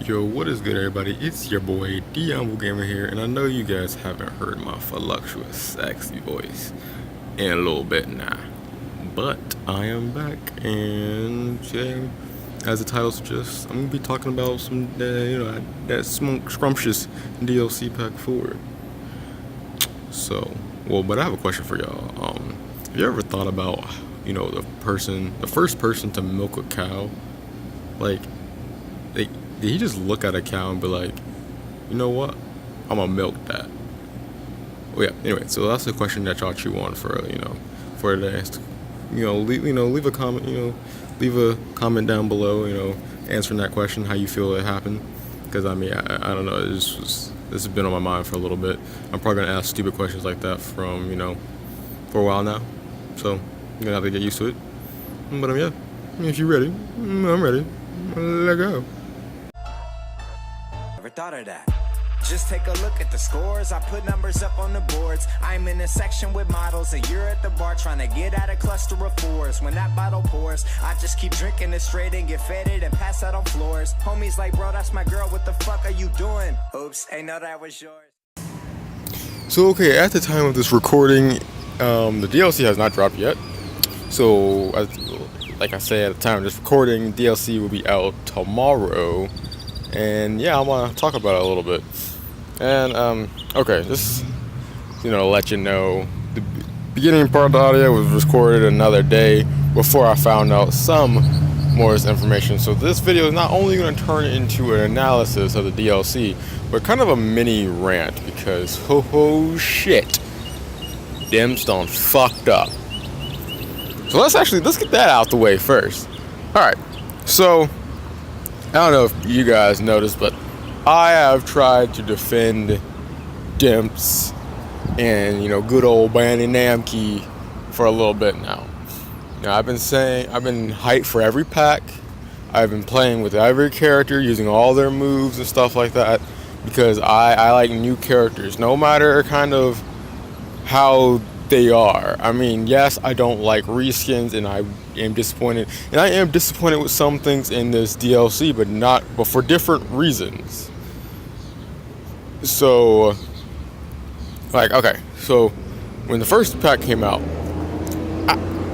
Yo, what is good, everybody? It's your boy D-Anbu Gamer here, and I know you guys haven't heard my voluptuous, sexy voice in a little bit now, but I am back, and today, as the title suggests, I'm gonna be talking about some, that scrumptious DLC pack 4. So, but I have a question for y'all. Have you ever thought about, the first person to milk a cow, like, did he just look at a cow and be like, you know what, I'm gonna milk that? Well, yeah. Anyway, so that's the question that y'all chew on for today. Leave a comment. Leave a comment down below. Answering that question, how you feel it happened. Because I don't know. This has been on my mind for a little bit. I'm probably gonna ask stupid questions like that from for a while now. So I'm gonna have to get used to it. But yeah, if you're ready, I'm ready. Let go. Never thought of that. Just take a look at the scores. I put numbers up on the boards. I'm in a section with models, and you're at the bar trying to get out a cluster of fours. When that bottle pours, I just keep drinking it straight and get fed it and pass out on floors. Homies like, bro, that's my girl. What the fuck are you doing? Oops, ain't know that was yours. So okay, at the time of this recording, the DLC has not dropped yet. So, like I said, at the time of this recording, DLC will be out tomorrow. And yeah, I want to talk about it a little bit. And okay, just let you know, the beginning part of the audio was recorded another day before I found out some more of this information. So this video is not only going to turn into an analysis of the DLC, but kind of a mini rant, because ho shit, Dimps done fucked up. So let's get that out the way first. All right, so I don't know if you guys noticed, but I have tried to defend Dimps and good old Bandit Namkey for a little bit now. I've been hyped for every pack. I've been playing with every character, using all their moves and stuff like that, because I like new characters, no matter kind of how they are. Yes, I don't like reskins, and I am disappointed. And I am disappointed with some things in this DLC, but for different reasons. So, so when the first pack came out,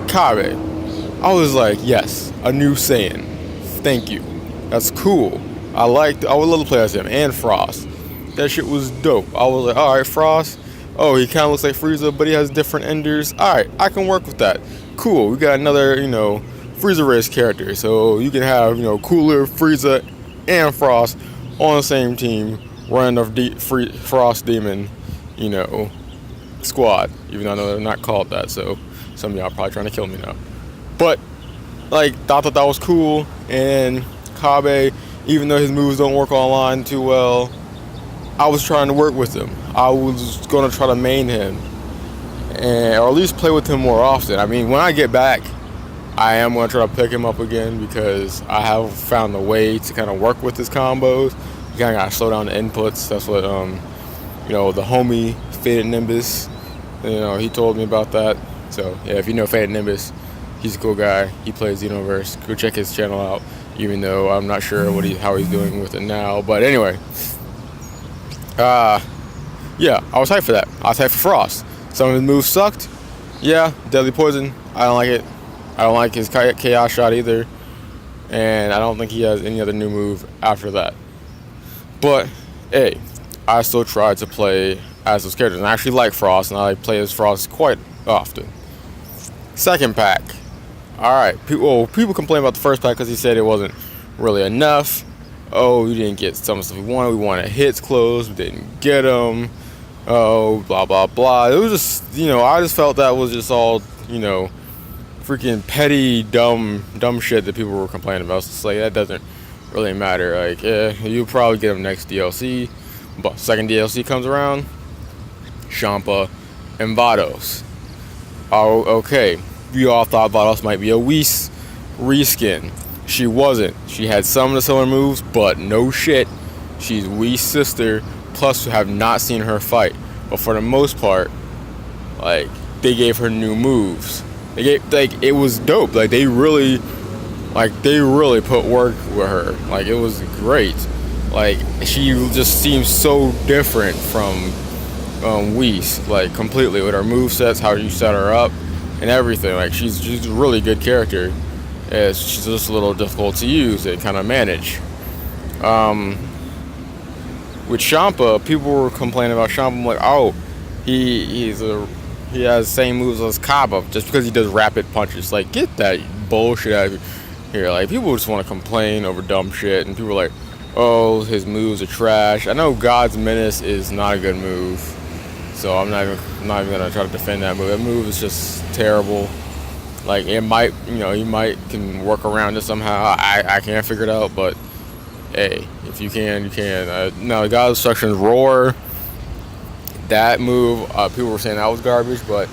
Kabe, I was like, yes, a new Saiyan. Thank you. That's cool. I would love to play as him, and Frost. That shit was dope. I was like, alright, Frost. Oh, he kind of looks like Frieza, but he has different enders. Alright, I can work with that. Cool, we got another, Frieza race character. So you can have, Cooler, Frieza, and Frost on the same team, running a Frost Demon, squad. Even though I know they're not called that, so some of y'all are probably trying to kill me now. But, thought that was cool. And Kabe, even though his moves don't work online too well, I was trying to work with him. I was going to try to main him, or at least play with him more often. When I get back, I am going to try to pick him up again, because I have found a way to kind of work with his combos. You kind of got to slow down the inputs. That's what, the homie Faded Nimbus, he told me about that. So, yeah, if you know Faded Nimbus, he's a cool guy. He plays Xenoverse. Go check his channel out, even though I'm not sure how he's doing with it now. But anyway, yeah, I was hyped for that. I was hyped for Frost. Some of his moves sucked. Yeah, Deadly Poison, I don't like it. I don't like his Chaos Shot either. And I don't think he has any other new move after that. But, hey, I still tried to play as those characters. And I actually like Frost, and I play as Frost quite often. Second pack. Alright, people complain about the first pack because he said it wasn't really enough. Oh, we didn't get some stuff we wanted. We wanted hits closed. We didn't get them. Oh, blah, blah, blah. It was just, I just felt that was just all, freaking petty, dumb shit that people were complaining about. It's just that doesn't really matter. You'll probably get them next DLC. But second DLC comes around, Champa and Vados. Oh, okay. We all thought Vados might be a Whis reskin. She wasn't. She had some of the similar moves, but no shit. She's Whis' sister, plus we have not seen her fight. But for the most part, they gave her new moves. They gave, it was dope. They really put work with her. It was great. Like, she just seems so different from Whis, like, completely, with her movesets, how you set her up, and everything. Like, she's a really good character. She's just a little difficult to use and kind of manage. With Champa, people were complaining about Champa. I'm like, oh, he has the same moves as Kaba just because he does rapid punches. Like, get that bullshit out of here. Like, people just want to complain over dumb shit, and people are like, oh, his moves are trash. I know God's Menace is not a good move, so I'm not even gonna try to defend that move. That move is just terrible. Like, it might, you might can work around it somehow. I can't figure it out, but hey, if you can, you can. No, God's Destruction's Roar, that move, people were saying that was garbage, but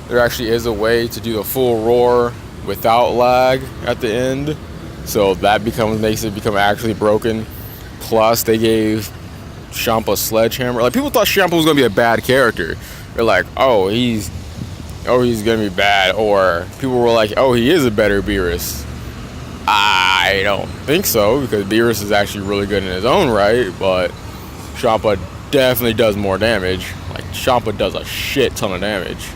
there actually is a way to do the full roar without lag at the end, so that makes it become actually broken. Plus, they gave Champa Sledgehammer. Like, people thought Champa was gonna be a bad character. They're like, oh, he's gonna be bad, or people were like, oh, he is a better Beerus. I don't think so, because Beerus is actually really good in his own right, but Champa definitely does more damage. Like, Champa does a shit ton of damage.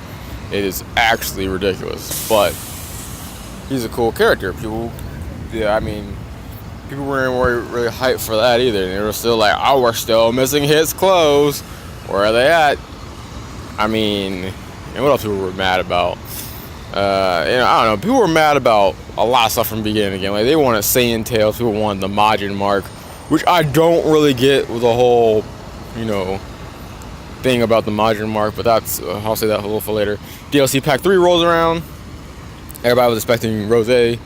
It is actually ridiculous, but he's a cool character. People weren't really hyped for that either. They were still like, oh, we're still missing his clothes. Where are they at? I mean, and what else people were mad about? I don't know. People were mad about a lot of stuff from the beginning again. Like, they wanted Saiyan Tails. People wanted the Majin mark, which I don't really get with the whole, thing about the Majin mark. But I'll say that a little for later. DLC Pack 3 rolls around. Everybody was expecting Rose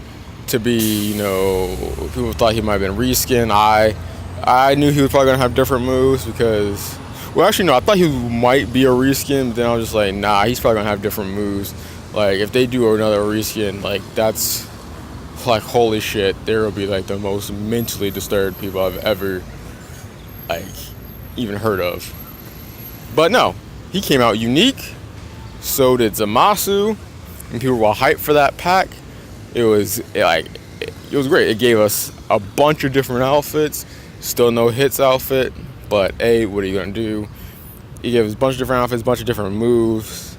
to be, people thought he might have been reskin. I knew he was probably gonna have different moves because, well, actually no, I thought he might be a reskin, but then I was just like, nah, he's probably gonna have different moves. Like, if they do another reskin, like, that's like, holy shit, there will be like the most mentally disturbed people I've ever like even heard of. But no, he came out unique. So did Zamasu, and people were hyped for that pack. It was great. It gave us a bunch of different outfits. Still no hits outfit, but what are you gonna do? It gave us a bunch of different outfits, a bunch of different moves.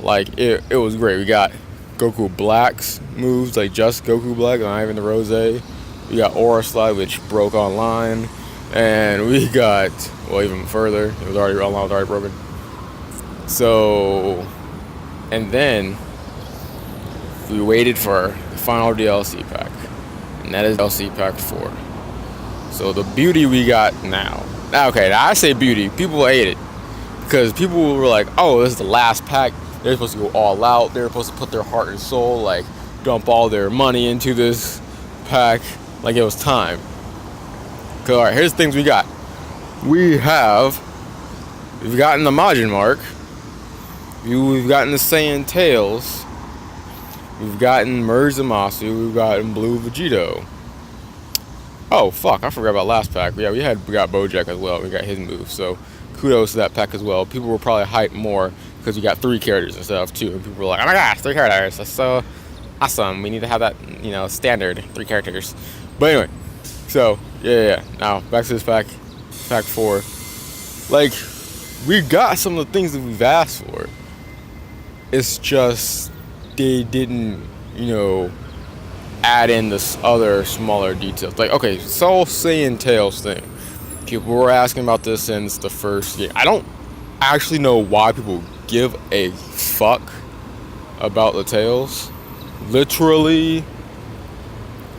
Like, it was great. We got Goku Black's moves, like just Goku Black, not even the Rose. We got Aura Slide, which broke online, and we got, well, even further. It was already online, was already broken. So, and then we waited for the final DLC pack, and that is DLC pack 4. So the beauty we got now. Okay, now I say beauty. People hate it because people were like, "Oh, this is the last pack. They're supposed to go all out. They're supposed to put their heart and soul, like dump all their money into this pack, like it was time." Cause all right, here's the things we got. We've gotten the Majin mark. We've gotten the Saiyan Tails. We've gotten Merge Zamasu. We've gotten Blue Vegito. Oh, fuck, I forgot about last pack. Yeah, we got Bojack as well. We got his move, so kudos to that pack as well. People were probably hyped more because we got 3 characters and stuff, too. And people were like, oh my gosh, 3 characters. That's so awesome. We need to have that, standard 3 characters. But anyway, so, yeah. Now, back to this pack 4. Like, we got some of the things that we've asked for. It's just they didn't, add in this other smaller details. Like, okay, Soul Saiyan Tails thing. People were asking about this since the first game. I don't actually know why people give a fuck about the Tails. Literally,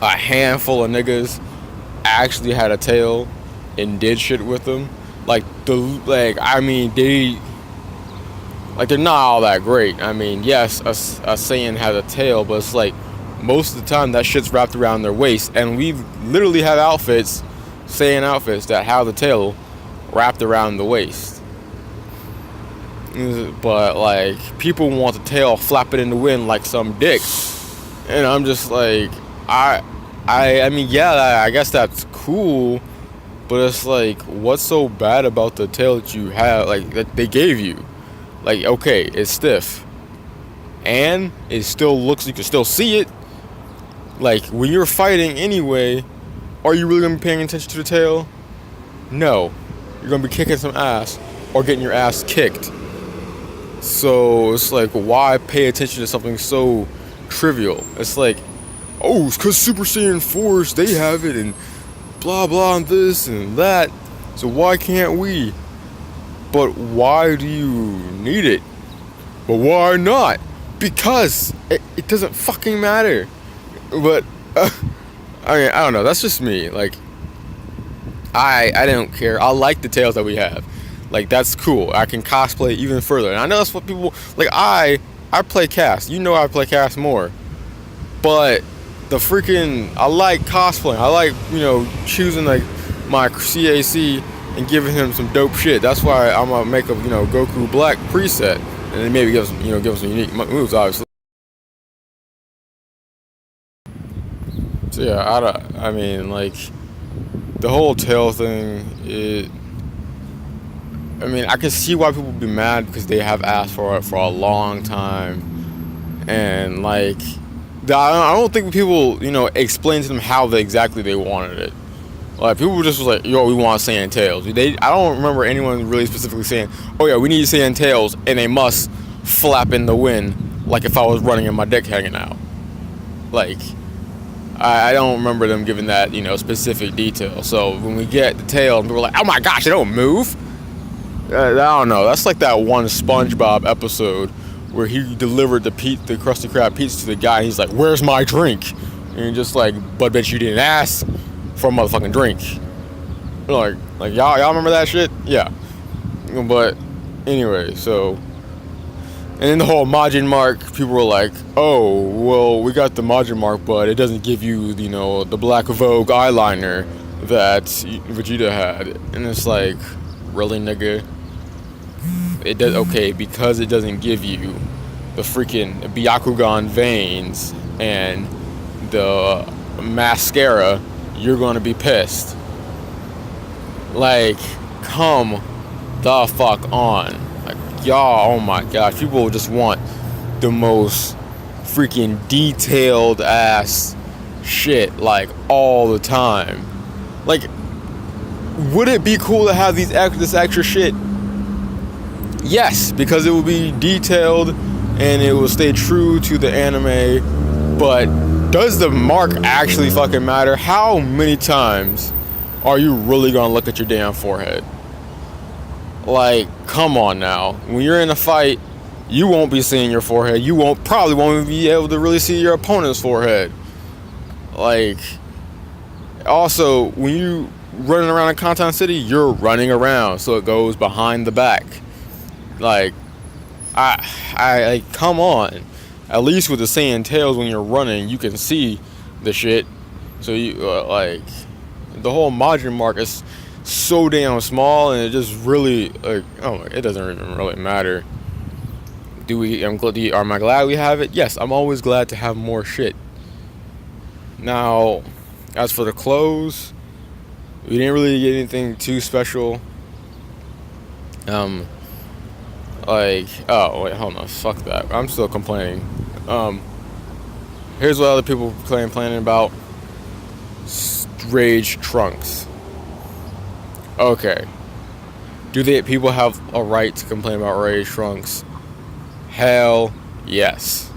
a handful of niggas actually had a tail and did shit with them. They're not all that great. I mean, yes, a Saiyan has a tail, but it's like most of the time that shit's wrapped around their waist, and we literally have Saiyan outfits that have the tail wrapped around the waist. But like, people want the tail flapping in the wind like some dick, and I'm just like, I mean, yeah, I guess that's cool, but it's like, what's so bad about the tail that you have, like, that they gave you? Like, okay, it's stiff, and it still looks, you can still see it. Like, when you're fighting anyway, are you really gonna be paying attention to the tail? No, you're gonna be kicking some ass or getting your ass kicked. So it's like, why pay attention to something so trivial? It's like, oh, it's because Super Saiyan 4s, they have it, and blah blah, and this and that. So why can't we? But why do you need it? But why not? Because it doesn't fucking matter. But I mean, I don't know. That's just me. Like, I don't care. I like the tails that we have. Like, that's cool. I can cosplay even further. And I know that's what people like. I play cast. You know, I play cast more. But the freaking, I like cosplaying. I like, choosing like my CAC and giving him some dope shit. That's why I'm gonna make a Goku Black preset, and then maybe give him some unique moves, obviously. So yeah, I mean, like, the whole tail thing. I mean, I can see why people would be mad because they have asked for it for a long time, and like, I don't think people explain to them how exactly they wanted it. Like, people just was like, yo, we want Saiyan tails. I don't remember anyone really specifically saying, oh yeah, we need Saiyan tails, and they must flap in the wind like if I was running and my dick hanging out. Like, I don't remember them giving that, specific detail. So when we get the tail, and people are like, oh my gosh, they don't move. I don't know. That's like that one SpongeBob episode where he delivered the Krusty Krab pizza to the guy. And he's like, where's my drink? And you're just like, but bitch, you didn't ask for a motherfucking drink. Like y'all remember that shit? Yeah. But anyway, so, and then the whole Majin mark, people were like, oh, well, we got the Majin mark, but it doesn't give you, the Black Vogue eyeliner that Vegito had. And it's like, really, nigga? It does, okay, because it doesn't give you the freaking Byakugan veins and the mascara, you're gonna be pissed. Like, come the fuck on. Like, y'all, oh my gosh, people just want the most freaking detailed ass shit, like, all the time. Like, would it be cool to have this extra shit? Yes, because it will be detailed and it will stay true to the anime. But does the mark actually fucking matter? How many times are you really gonna look at your damn forehead? Like, come on now. When you're in a fight, you won't be seeing your forehead. You probably won't be able to really see your opponent's forehead. Like, also, when you running around in Conton City, you're running around, so it goes behind the back. Like, I come on. At least with the Saiyan tails, when you're running, you can see the shit. So you like, the whole Majin mark is so damn small, and it just really like, it doesn't even really matter. Am I glad we have it? Yes, I'm always glad to have more shit. Now, as for the clothes, we didn't really get anything too special. Like, oh wait, hold on, fuck that. I'm still complaining. Here's what other people complaining about. Rage trunks. Okay. Do people have a right to complain about rage trunks? Hell yes.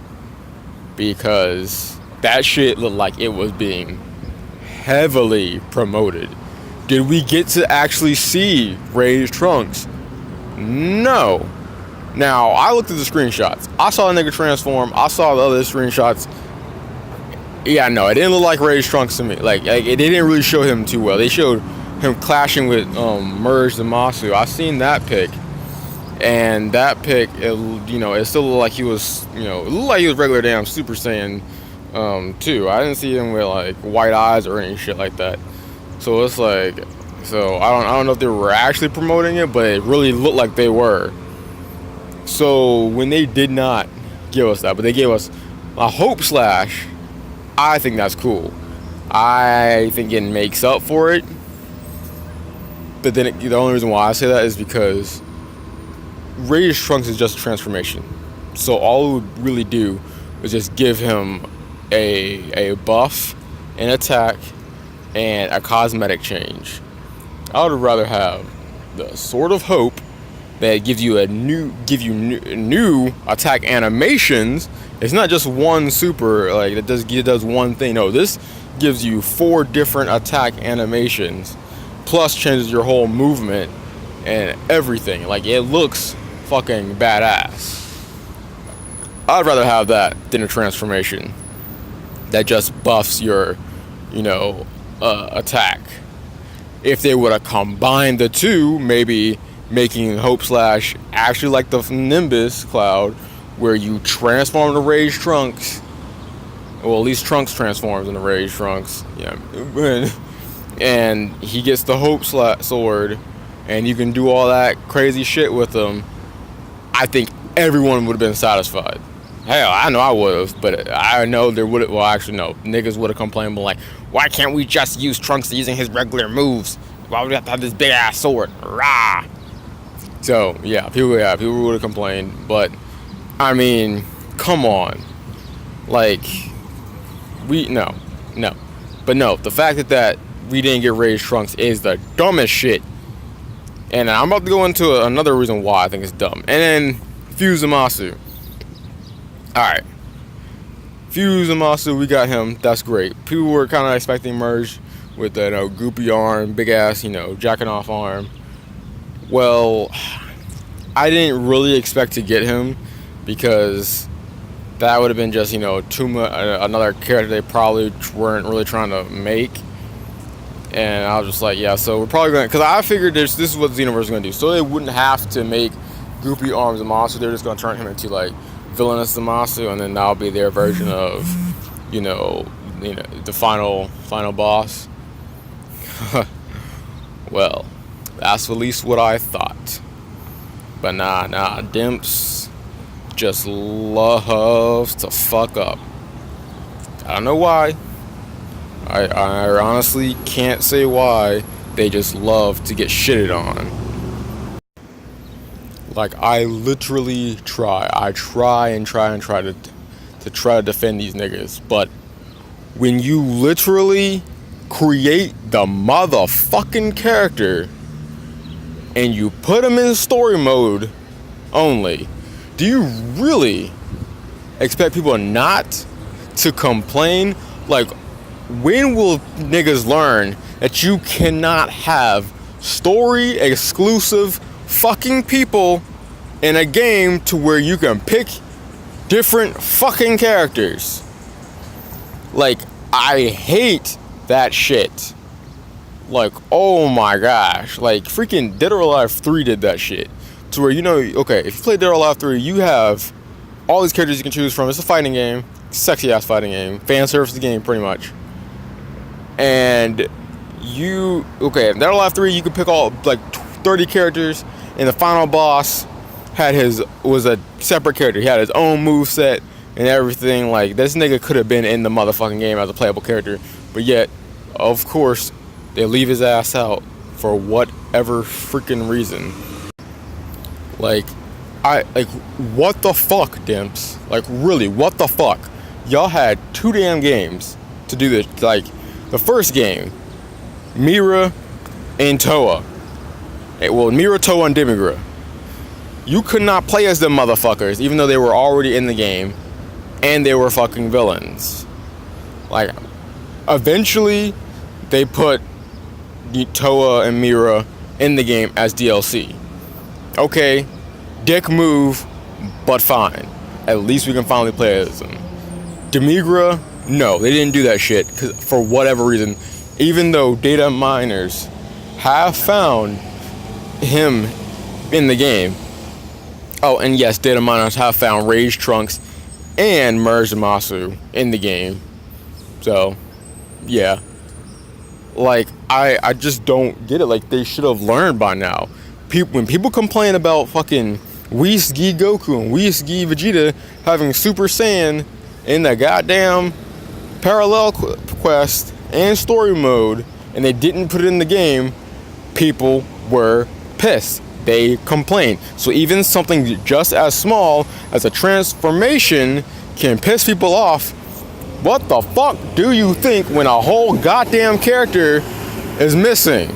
Because that shit looked like it was being heavily promoted. Did we get to actually see Rage Trunks? No. Now, I looked at the screenshots. I saw a nigga transform. I saw the other screenshots. Yeah, no, it didn't look like Rage Trunks to me. Like it didn't really show him too well. They showed him clashing with Merge Zamasu. I seen that pic. And that pic, it still looked like he was, it looked like he was regular damn Super Saiyan 2. I didn't see him with like white eyes or any shit like that. So it's like, I don't know if they were actually promoting it, but it really looked like they were. So when they did not give us that, but they gave us a Hope Slash, I think that's cool. I think it makes up for it. But then the only reason why I say that is because Rage Trunks is just a transformation. So all it would really do is just give him a buff, an attack, and a cosmetic change. I would rather have the Sword of Hope that gives you new attack animations. It's not just one super, like it does one thing. No, this gives you 4 different attack animations, plus changes your whole movement and everything. Like, it looks fucking badass. I'd rather have that than a transformation that just buffs your, attack. If they would have combined the two, maybe making Hope Slash actually like the Nimbus Cloud, where you transform to Rage Trunks. Well, at least Trunks transforms into Rage Trunks. Yeah, and he gets the Hope Sword, and you can do all that crazy shit with him. I think everyone would have been satisfied. Hell, I know I would have, but I know there would have. Well, actually, no. Niggas would have complained, but like, why can't we just use Trunks using his regular moves? Why would we have to have this big ass sword? Rah! So yeah, people would have complained, but I mean, come on, like, no, but no, the fact that we didn't get Rage Trunks is the dumbest shit, and I'm about to go into another reason why I think it's dumb, and then Fuse Zamasu. All right, Fuse Zamasu, we got him. That's great. People were kind of expecting merge with the goopy arm, big ass, jacking off arm. Well, I didn't really expect to get him because that would have been just too much, another character they probably weren't really trying to make. And I was just like, yeah, so we're probably gonna, because I figured this is what Xenoverse is gonna do, so they wouldn't have to make goopy arms Zamasu. They're just gonna turn him into like villainous Zamasu, and then that'll be their version of the final boss. Well, that's at least what I thought. But nah, Dimps just loves to fuck up. I don't know why. I honestly can't say why. They just love to get shitted on. Like, I literally try to defend these niggas, but when you literally create the motherfucking character and you put them in story mode only, do you really expect people not to complain? Like, when will niggas learn that you cannot have story exclusive fucking people in a game to where you can pick different fucking characters? Like, I hate that shit. Like, oh my gosh. Like, freaking Dead or Alive 3 did that shit. To where, okay, if you play Dead or Alive 3, you have all these characters you can choose from. It's a fighting game. Sexy ass fighting game. Fan service game, pretty much. And in Dead or Alive 3, you could pick all, like, 30 characters. And the final boss was a separate character. He had his own moveset and everything. Like, this nigga could have been in the motherfucking game as a playable character. But yet, of course, they leave his ass out for whatever freaking reason. Like, what the fuck, Dimps? Like, really, what the fuck? Y'all had 2 damn games to do this. Like, the first game, Mira and Toa. Well, Mira, Toa, and Demigra. You could not play as them motherfuckers, even though they were already in the game, and they were fucking villains. Like, eventually, they put Toa and Mira in the game as DLC. Okay, dick move, but fine. At least we can finally play as them. Demigra, no, they didn't do that shit, cause for whatever reason, even though data miners have found him in the game. Oh, and yes, data miners have found Rage Trunks and Merge Zamasu in the game. So, yeah. Like, I just don't get it. Like, they should have learned by now. When people complain about fucking Whis-Gi Goku and Whis-Gi Vegeta having Super Saiyan in the goddamn parallel quest and story mode, and they didn't put it in the game, people were pissed. They complained. So even something just as small as a transformation can piss people off. What the fuck do you think when a whole goddamn character is missing?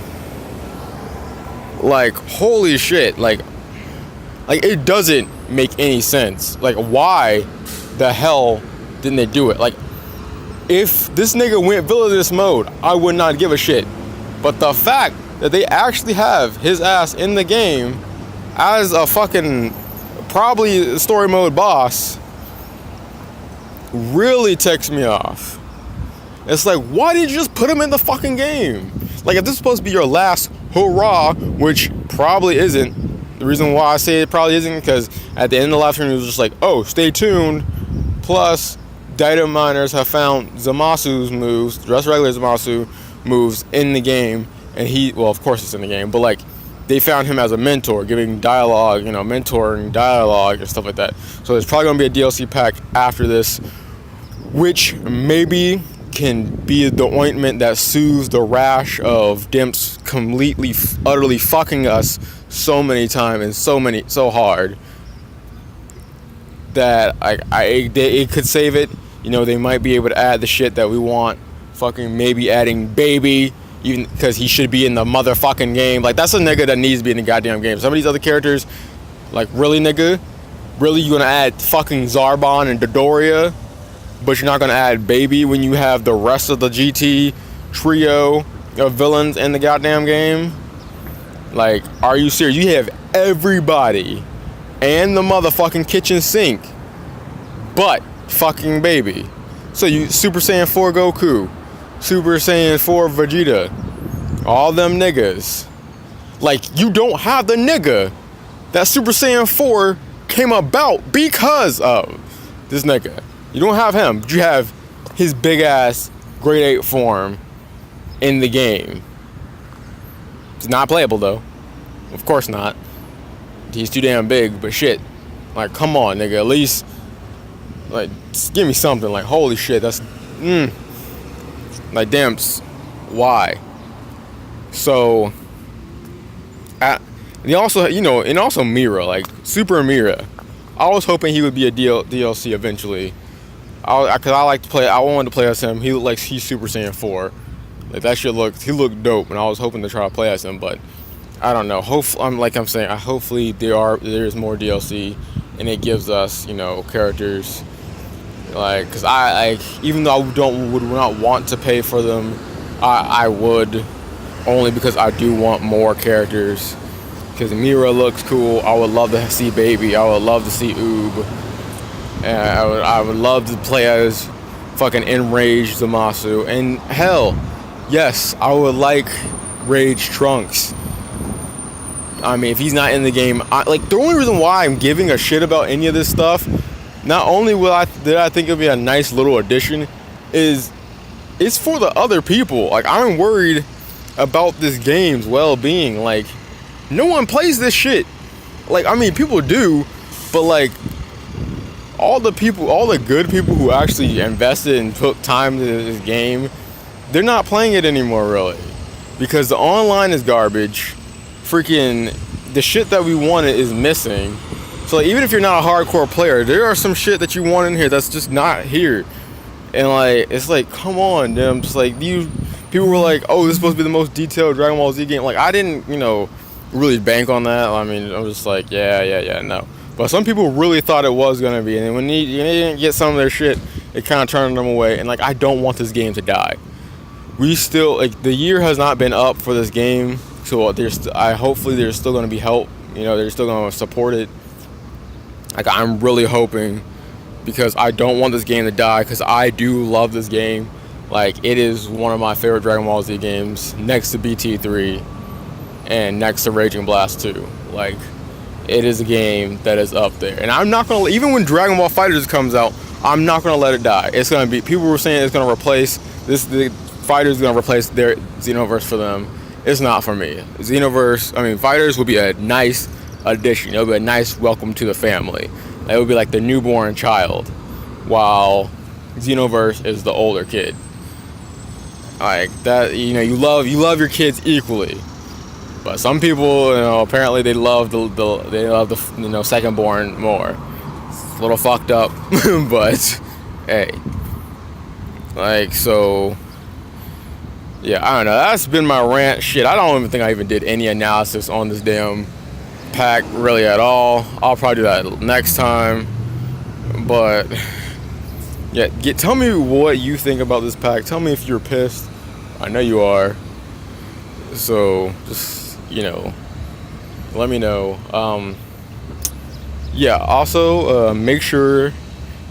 Like, holy shit. Like it doesn't make any sense. Like, why the hell didn't they do it? Like, if this nigga went villainous mode, I would not give a shit. But the fact that they actually have his ass in the game as a fucking probably story mode boss really ticks me off. It's like, why did you just put him in the fucking game? Like, if this is supposed to be your last hurrah, which probably isn't. The reason why I say it probably isn't because at the end of the live stream it was just like, oh, stay tuned. Plus, data miners have found Zamasu's moves, just regular Zamasu moves in the game, and well, of course it's in the game, but like, they found him as a mentor, giving dialogue, mentoring dialogue and stuff like that. So there's probably gonna be a DLC pack after this, which maybe can be the ointment that soothes the rash of Dimps completely, utterly fucking us so many times and so hard that it could save it. They might be able to add the shit that we want. Fucking maybe adding Baby, even because he should be in the motherfucking game. Like, that's a nigga that needs to be in the goddamn game. Some of these other characters, like, really, nigga? Really, you gonna add fucking Zarbon and Dodoria, but you're not gonna add Baby when you have the rest of the GT trio of villains in the goddamn game? Like, are you serious? You have everybody and the motherfucking kitchen sink but fucking Baby. So you Super Saiyan 4 Goku, Super Saiyan 4 Vegeta, all them niggas. Like, you don't have the nigga that Super Saiyan 4 came about because of this nigga. You don't have him, but you have his big ass grade 8 form in the game. It's not playable though. Of course not. He's too damn big, but shit. Like, come on, nigga. At least, like, just give me something. Like, holy shit, that's... Like, damn, why? So... and also, and also Mira. Like, Super Mira. I was hoping he would be a DLC eventually. Because I like to play... I wanted to play as him. He looked like he's Super Saiyan 4. Like, that shit he looked dope, and I was hoping to try to play as him, but I don't know. Hopefully there's more DLC, and it gives us, characters. Like, because even though I would not want to pay for them, I would, only because I do want more characters. Because Mira looks cool. I would love to see Baby. I would love to see Oob. And I would love to play as fucking enraged Zamasu, and hell. Yes, I would like Rage Trunks. I mean, if he's not in the game, the only reason why I'm giving a shit about any of this stuff, not only did I think it'd be a nice little addition, is it's for the other people. Like, I'm worried about this game's well-being. Like, no one plays this shit. Like, I mean, people do, but like, all the good people who actually invested and took time into this game, they're not playing it anymore, really, because the online is garbage. Freaking the shit that we wanted is missing. So, like, even if you're not a hardcore player, there are some shit that you want in here that's just not here. And like, it's like, come on, them. Just like, people were like, oh, this is supposed to be the most detailed Dragon Ball Z game. Like, I didn't, really bank on that. I mean, I was just like, yeah, no. But some people really thought it was gonna be, and when they didn't get some of their shit, it kind of turned them away. And like, I don't want this game to die. We still, like, the year has not been up for this game, so hopefully there's still going to be help. They're still going to support it. Like, I'm really hoping, because I don't want this game to die, because I do love this game. Like, it is one of my favorite Dragon Ball Z games, next to BT3 and next to Raging Blast 2. Like, it is a game that is up there, and I'm not gonna, even when Dragon Ball FighterZ comes out, I'm not gonna let it die. It's gonna be, people were saying it's gonna replace this, the FighterZ gonna replace their Xenoverse for them. It's not for me. FighterZ will be a nice addition. It'll be a nice welcome to the family. It would be like the newborn child, while Xenoverse is the older kid. Like that, you love your kids equally. But some people, apparently they love the second-born more. It's a little fucked up, but hey, like, so yeah, I don't know. That's been my rant. Shit, I don't even think I even did any analysis on this damn pack really at all. I'll probably do that next time. But yeah, tell me what you think about this pack. Tell me if you're pissed. I know you are. So just, you know, let me know. Yeah. Also, make sure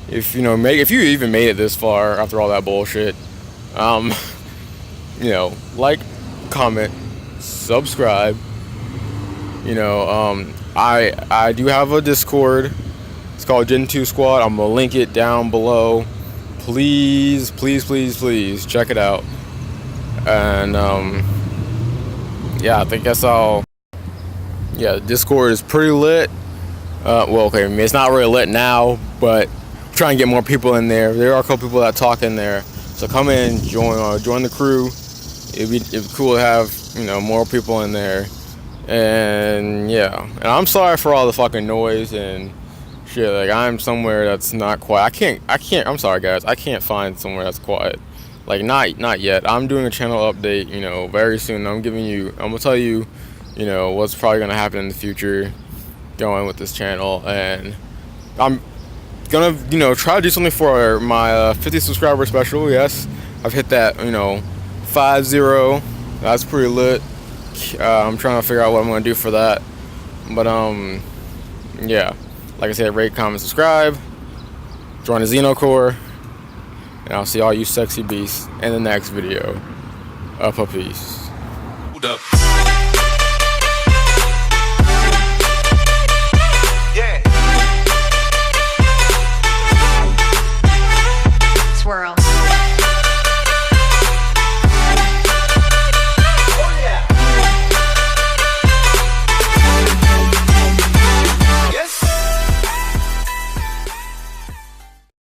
if you even made it this far after all that bullshit, you know, like, comment, subscribe. You know, I do have a Discord. It's called Gen 2 Squad. I'm gonna link it down below. Please, please, please, please check it out. And yeah, I think that's all. Yeah, Discord is pretty lit. Well, okay, I mean, it's not really lit now, but I'm trying to get more people in there. There are a couple people that talk in there, so come in, join the crew. It'd be cool to have, you know, more people in there. And yeah, and I'm sorry for all the fucking noise and shit. Like, I'm somewhere that's not quiet. I can't. I'm sorry, guys. I can't find somewhere that's quiet. Like, not yet. I'm doing a channel update, you know, very soon. I'm gonna tell you, you know, what's probably gonna happen in the future going with this channel. And I'm gonna, you know, try to do something for my 50 subscriber special. Yes, I've hit that, you know, 50. That's pretty lit. I'm trying to figure out what I'm gonna do for that. But yeah, like I said, rate, comment, subscribe, join the Xeno Core, and I'll see all you sexy beasts in the next video. Up a peace. Hold up.